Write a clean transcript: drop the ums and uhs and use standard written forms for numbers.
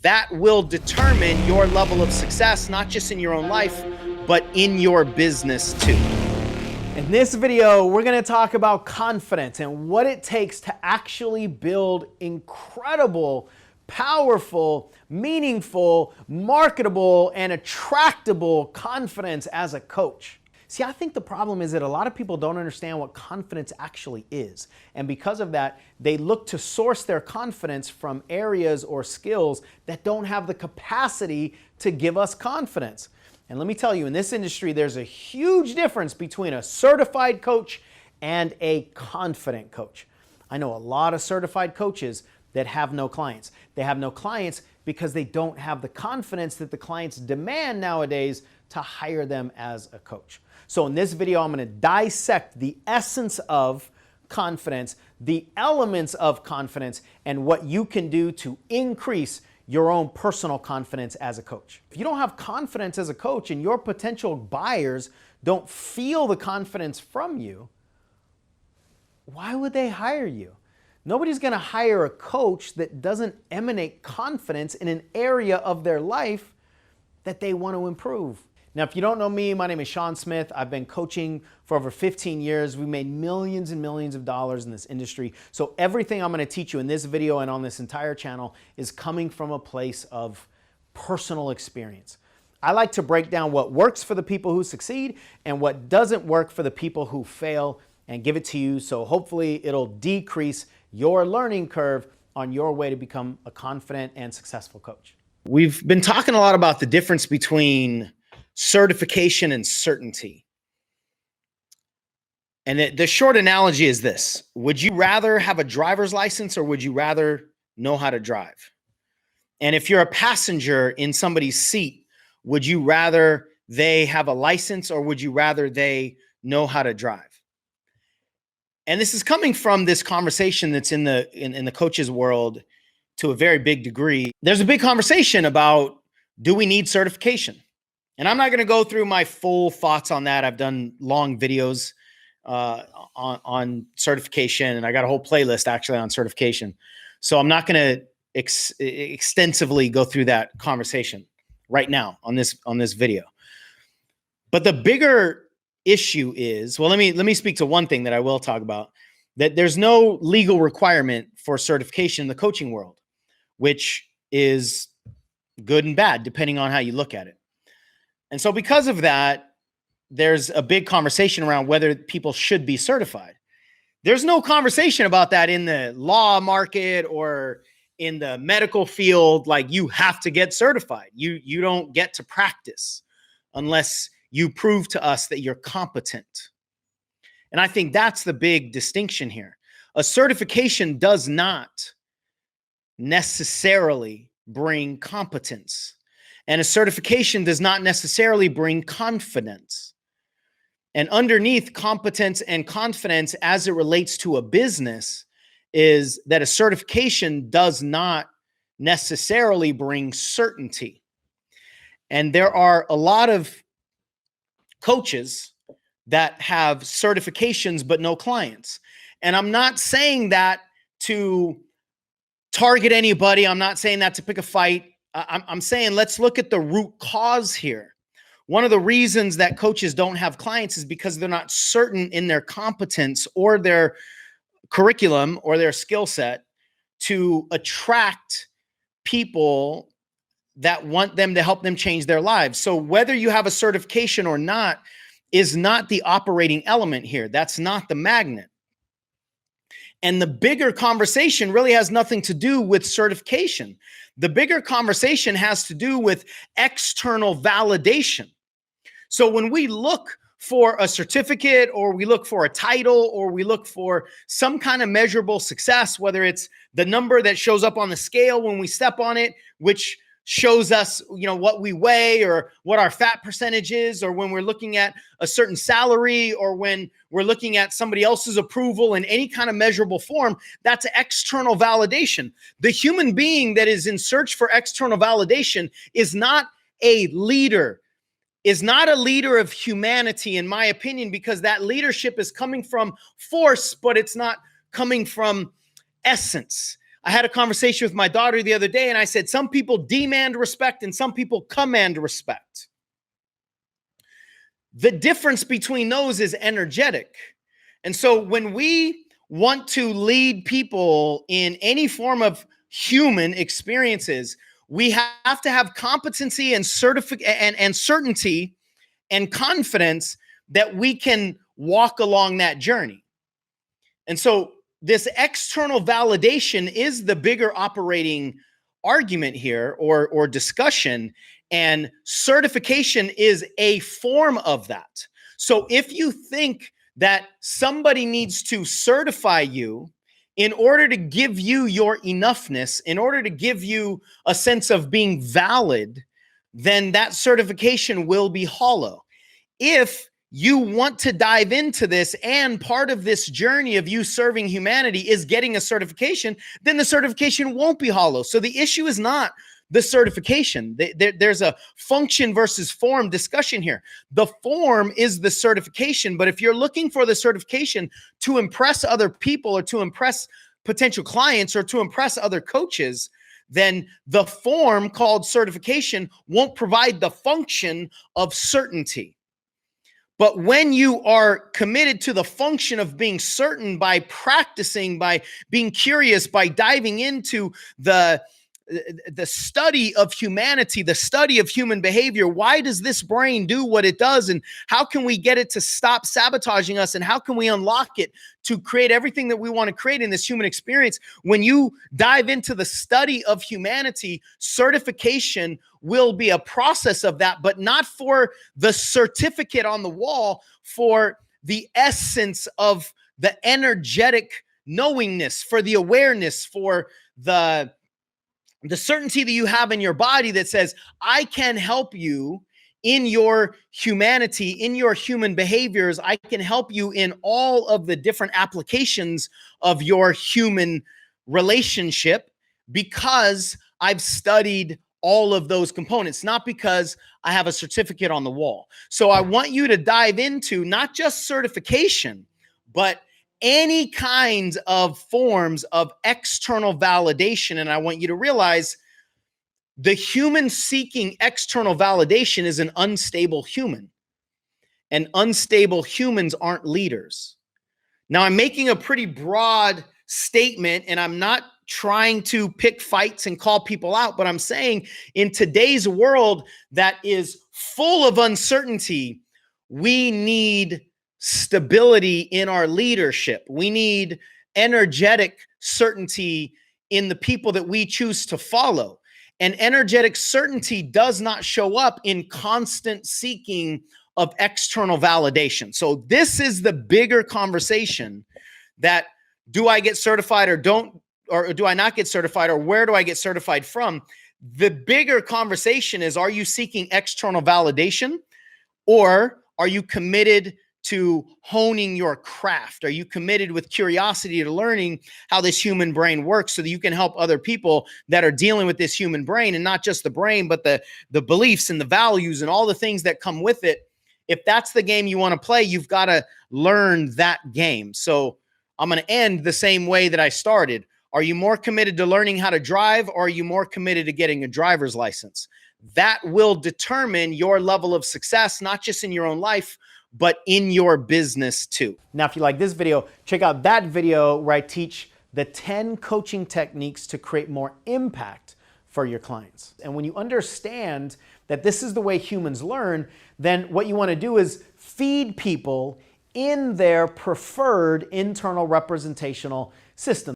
that will determine your level of success, not just in your own life, but in your business too. In this video, we're going to talk about confidence and what it takes to actually build incredible, powerful, meaningful, marketable, and attractable confidence as a coach. See, I think the problem is that a lot of people don't understand what confidence actually is. And because of that, they look to source their confidence from areas or skills that don't have the capacity to give us confidence. And let me tell you, in this industry, there's a huge difference between a certified coach and a confident coach. I know a lot of certified coaches that have no clients. They have no clients because they don't have the confidence that the clients demand nowadays to hire them as a coach. So in this video, I'm going to dissect the essence of confidence, the elements of confidence, and what you can do to increase your own personal confidence as a coach. If you don't have confidence as a coach and your potential buyers don't feel the confidence from you, why would they hire you? Nobody's going to hire a coach that doesn't emanate confidence in an area of their life that they want to improve. Now, if you don't know me, my name is Sean Smith. I've been coaching for over 15 years. We've made millions and millions of dollars in this industry. So everything I'm going to teach you in this video and on this entire channel is coming from a place of personal experience. I like to break down what works for the people who succeed and what doesn't work for the people who fail and give it to you. So hopefully it'll decrease your learning curve on your way to become a confident and successful coach. We've been talking a lot about the difference between certification and certainty. And the short analogy is this: would you rather have a driver's license or would you rather know how to drive? And if you're a passenger in somebody's seat, would you rather they have a license or would you rather they know how to drive? And this is coming from this conversation that's in the coaches world to a very big degree. There's a big conversation about, do we need certification? And I'm not going to go through my full thoughts on that. I've done long videos on certification, and I got a whole playlist actually on certification. So I'm not going to extensively go through that conversation right now on this video. But the bigger issue is, well, let me speak to one thing that I will talk about, that there's no legal requirement for certification in the coaching world, which is good and bad depending on how you look at it. And so because of that, there's a big conversation around whether people should be certified. There's no conversation about that in the law market or in the medical field. Like, you have to get certified. You don't get to practice unless you prove to us that you're competent. And I think that's the big distinction here. A certification does not necessarily bring competence. And a certification does not necessarily bring confidence. And underneath competence and confidence as it relates to a business is that a certification does not necessarily bring certainty. And there are a lot of coaches that have certifications but no clients. And I'm not saying that to target anybody. I'm not saying that to pick a fight. I'm saying let's look at the root cause here. One of the reasons that coaches don't have clients is because they're not certain in their competence or their curriculum or their skill set to attract people that want them to help them change their lives. So whether you have a certification or not is not the operating element here. That's not the magnet. And the bigger conversation really has nothing to do with certification. The bigger conversation has to do with external validation. So when we look for a certificate, or we look for a title, or we look for some kind of measurable success, whether it's the number that shows up on the scale when we step on it, which shows us, what we weigh or what our fat percentage is, or when we're looking at a certain salary, or when we're looking at somebody else's approval in any kind of measurable form, that's external validation. The human being that is in search for external validation is not a leader, is not a leader of humanity, in my opinion, because that leadership is coming from force, but it's not coming from essence. I had a conversation with my daughter the other day, and I said, some people demand respect and some people command respect. The difference between those is energetic. And so when we want to lead people in any form of human experiences, we have to have competency and certainty and confidence that we can walk along that journey. And so this external validation is the bigger operating argument here or discussion, and certification is a form of that. So if you think that somebody needs to certify you in order to give you your enoughness, in order to give you a sense of being valid, then that certification will be hollow. If you want to dive into this, and part of this journey of you serving humanity is getting a certification, then the certification won't be hollow. So the issue is not the certification. There's a function versus form discussion here. The form is the certification, but if you're looking for the certification to impress other people or to impress potential clients or to impress other coaches, then the form called certification won't provide the function of certainty. But when you are committed to the function of being certain by practicing, by being curious, by diving into the study of humanity, the study of human behavior, why does this brain do what it does? And how can we get it to stop sabotaging us? And how can we unlock it to create everything that we want to create in this human experience? When you dive into the study of humanity, certification will be a process of that, but not for the certificate on the wall, for the essence of the energetic knowingness, for the awareness, for the certainty that you have in your body that says, I can help you in your humanity, in your human behaviors. I can help you in all of the different applications of your human relationship because I've studied all of those components, not because I have a certificate on the wall. So I want you to dive into not just certification, but any kinds of forms of external validation. And I want you to realize the human seeking external validation is an unstable human. And unstable humans aren't leaders. Now, I'm making a pretty broad statement, and I'm not trying to pick fights and call people out, but I'm saying in today's world that is full of uncertainty, we need stability in our leadership. We need energetic certainty in the people that we choose to follow. And energetic certainty does not show up in constant seeking of external validation. So this is the bigger conversation, that do I get certified or do I not get certified, or where do I get certified from? The bigger conversation is, are you seeking external validation, or are you committed to honing your craft? Are you committed with curiosity to learning how this human brain works so that you can help other people that are dealing with this human brain, and not just the brain, but the beliefs and the values and all the things that come with it? If that's the game you want to play, you've got to learn that game. So I'm going to end the same way that I started. Are you more committed to learning how to drive, or are you more committed to getting a driver's license? That will determine your level of success, not just in your own life, but in your business too. Now, if you like this video, check out that video where I teach the 10 coaching techniques to create more impact for your clients. And when you understand that this is the way humans learn, then what you want to do is feed people in their preferred internal representational system.